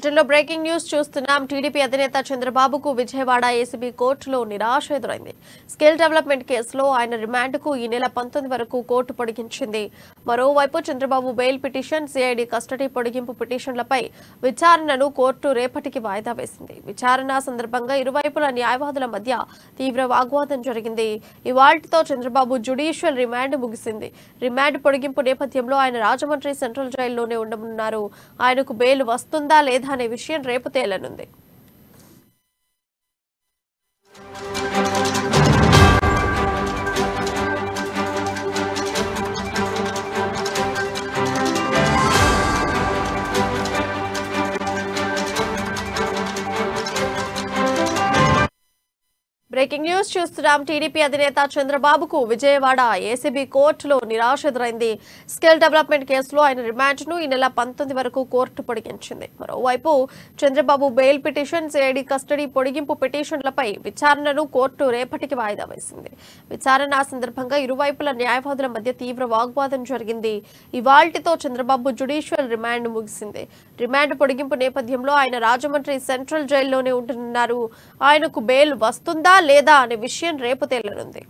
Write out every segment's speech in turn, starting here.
బులెటిన్లో breaking news చూస్తున్నాం. TDP అధినేత చంద్రబాబుకు విజయవాడ ఏసీబీ కోర్టులో నిరాశ ఎదురైంది. స్కిల్ డెవలప్మెంట్ కేసులో ఆయన రిమాండ్కు ఈ నెల 19 వరకు కోర్టు పొడిగించింది. మరోవైపు Chandrababu bail petition, CID custody పొడిగింపు పిటిషన్లపై విచారణను కోర్టు రేపటికి వాయిదా వేసింది. విచారణ సందర్భంగా ఇరువైపుల న్యాయవాదుల మధ్య తీవ్ర వాగ్వాదం జరిగింది. ఇవాల్టితో చంద్రబాబు జ్యుడిషియల్ రిమాండ్ ముగిసింది. రిమాండ్ పొడిగింపు నేపథ్యంలో ఆయన రాజమండ్రి సెంట్రల్ జైల్లోనే ఉండనున్నారు. ఆయనకు బెయిల్ వస్తుందా లేదా అనే విషయం రేపు తేలనుంది. బ్రేకింగ్ న్యూస్ చూస్తున్నాం. టీడీపీ అధినేత చంద్రబాబుకు విజయవాడ ఏసీబీ కోర్టులో నిరాశ ఎదురైంది. స్కిల్ డెవలప్మెంట్ కేసులో ఆయన రిమాండ్ను ఈ నెల 19 వరకు కోర్టు పొడిగించింది. మరోవైపు Chandrababu bail petition, CID custody పొడిగింపు పిటిషన్లపై విచారణను కోర్టు రేపటికి వాయిదా వేసింది. విచారణ సందర్భంగా ఇరువైపుల న్యాయవాదుల మధ్య తీవ్ర వాగ్వాదం జరిగింది. ఇవాల్టితో చంద్రబాబు జ్యుడిషియల్ రిమాండ్ ముగిసింది. రిమాండ్ పొడిగింపు నేపథ్యంలో ఆయన రాజమండ్రి సెంట్రల్ జైల్లోనే ఉంటున్నారు. ఆయనకు బెయిల్ వస్తుందా లేదా అనే విషయం రేపు తేలనుంది.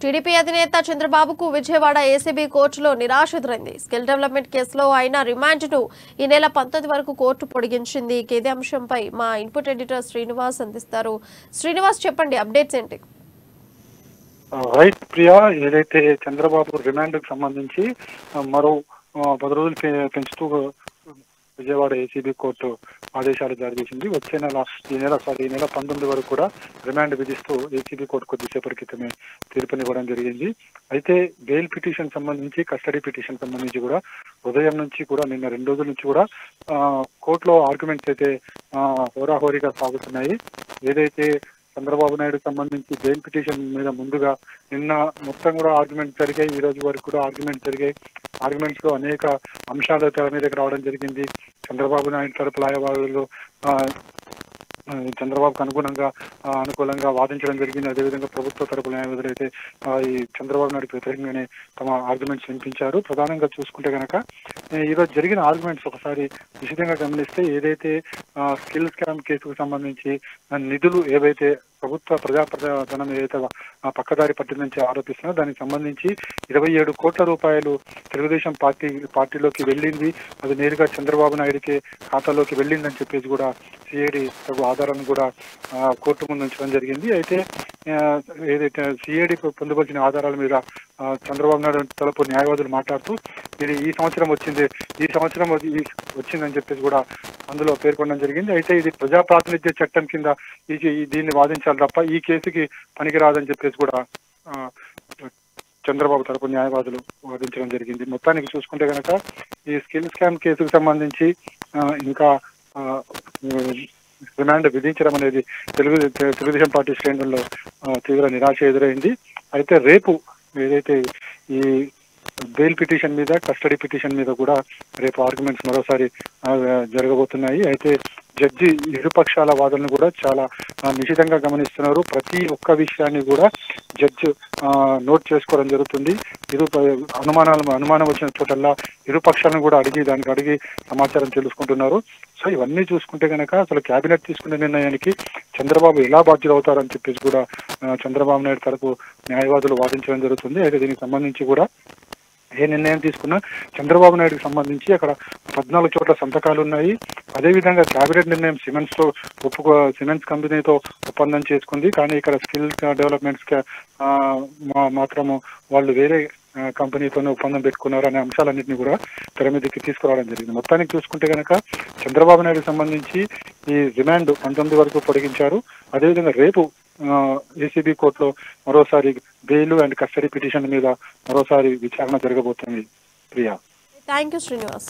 టీడీపీ అధినేత చంద్రబాబుకు విజయవాడ ఏసీబీ కోర్టులో నిరాశ ఎదురైంది. స్కిల్ డెవలప్మెంట్ కేసులో ఆయన రిమాండ్ను ఈ నెల 19 వరకు కోర్టు పొడిగించింది. ఇదే అంశంపై మా ఇన్పుట్ ఎడిటర్ శ్రీనివాస్ అందిస్తారు. శ్రీనివాస్, చెప్పండి, అప్డేట్స్ ఏంటి? రైట్ ప్రియా, ఏదైతే చంద్రబాబు రిమాండ్ కు సంబంధించి మరో 10 రోజులు పెంచుతూ విజయవాడ ఏసీబీ కోర్టు ఆదేశాలు జారీ చేసింది. ఈ నెల 19 వరకు కూడా రిమాండ్ విధిస్తూ ఏసీబీ కోర్టు కొద్దిసేపటి క్రితమే తీర్పునివ్వడం జరిగింది. అయితే బెయిల్ పిటిషన్ సంబంధించి, కస్టడీ పిటిషన్ సంబంధించి కూడా ఉదయం నుంచి కూడా నిన్న 2 రోజుల నుంచి కూడా కోర్టులో ఆర్గ్యుమెంట్స్ అయితే హోరాహోరీగా సాగుతున్నాయి. ఏదైతే చంద్రబాబు నాయుడు సంబంధించి బెయిల్ పిటిషన్ మీద ముందుగా నిన్న మొత్తం కూడా ఆర్గ్యుమెంట్ జరిగాయి. ఈ రోజు వరకు కూడా ఆర్గ్యుమెంట్ జరిగాయి. ఆర్గ్యుమెంట్స్ లో అనేక అంశాలు తెర మీదకి రావడం జరిగింది. చంద్రబాబు నాయుడు తరపు న్యాయవాదులు చంద్రబాబుకు అనుకూలంగా వాదించడం జరిగింది. అదేవిధంగా ప్రభుత్వ తరపు న్యాయవాదులు అయితే ఈ చంద్రబాబు నాయుడు వ్యతిరేకంగానే తమ ఆర్గ్యుమెంట్స్ వినిపించారు. ప్రధానంగా చూసుకుంటే కనుక ఈరోజు జరిగిన ఆర్గ్యుమెంట్స్ ఒకసారి విశదంగా గమనిస్తే, ఏదైతే స్కిల్ స్కామ్ కేసుకు సంబంధించి నిధులు ఏవైతే ప్రభుత్వ ప్రజాధనం ఏదైతే పక్కదారి పట్టిందని ఆరోపిస్తున్నారో దానికి సంబంధించి 27 కోట్ల రూపాయలు తెలుగుదేశం పార్టీలోకి వెళ్ళింది. అది నేరుగా చంద్రబాబు నాయుడికి ఖాతాలోకి వెళ్ళిందని చెప్పేసి కూడా సిఐడి తగు ఆధారాన్ని కూడా కోర్టు ముందు ఉంచడం జరిగింది. అయితే ఏదైతే సిఐడి పొందుపరిచిన ఆధారాల మీద చంద్రబాబు నాయుడు తరపు న్యాయవాదులు మాట్లాడుతూ ఇది ఈ సంవత్సరం వచ్చిందని చెప్పేసి కూడా అందులో పేర్కొనడం జరిగింది. అయితే ఇది ప్రజా ప్రాతినిధ్య చట్టం కింద దీన్ని వాదించాలి తప్ప ఈ కేసుకి పనికిరాదని చెప్పేసి కూడా చంద్రబాబు తరపు న్యాయవాదులు వాదించడం జరిగింది. మొత్తానికి చూసుకుంటే కనుక ఈ స్కిల్ స్కామ్ కేసుకు సంబంధించి ఇంకా రిమాండ్ విధించడం అనేది తెలుగుదేశం పార్టీ శ్రేణుల్లో తీవ్ర నిరాశ ఎదురైంది. అయితే రేపు ఏదైతే ఈ బెయిల్ పిటిషన్ మీద, కస్టడీ పిటిషన్ మీద కూడా రేపు ఆర్గ్యుమెంట్స్ మరోసారి జరగబోతున్నాయి. అయితే జడ్జి ఇరుపక్షాల వాదనలు కూడా చాలా నిశితంగా గమనిస్తున్నారు. ప్రతి ఒక్క విషయాన్ని కూడా జడ్జి నోట్ చేసుకోవడం జరుగుతుంది. అనుమానం వచ్చిన చోటల్లా ఇరుపక్షాలను కూడా అడిగి సమాచారం తెలుసుకుంటున్నారు. సో ఇవన్నీ చూసుకుంటే కనుక అసలు కేబినెట్ తీసుకునే నిర్ణయానికి చంద్రబాబు ఎలా బాధ్యులవుతారని చెప్పేసి కూడా చంద్రబాబు నాయుడు తరపు న్యాయవాదులు వాదించడం జరుగుతుంది. అయితే దీనికి సంబంధించి కూడా ఏ నిర్ణయం తీసుకున్నా చంద్రబాబు నాయుడుకి సంబంధించి అక్కడ 14 చోట్ల సంతకాలు ఉన్నాయి. అదేవిధంగా కేబినెట్ నిర్ణయం సిమెంట్స్ కంపెనీతో ఒప్పందం చేసుకుంది. కానీ ఇక్కడ స్కిల్ డెవలప్మెంట్స్ మాత్రము వాళ్ళు వేరే కంపెనీతోనే ఒప్పందం పెట్టుకున్నారు అనే అంశాలన్నింటినీ కూడా తెర మీదకి తీసుకురావడం జరిగింది. మొత్తానికి చూసుకుంటే కనుక చంద్రబాబు నాయుడుకి సంబంధించి ఈ రిమాండ్ 19 వరకు పొడిగించారు. అదేవిధంగా రేపు ఏసీబీ కోర్టులో మరోసారి బెయిల్ అండ్ కస్టడీ పిటిషన్ మీద మరోసారి విచారణ జరగబోతుంది. Priya, thank you Srinivas.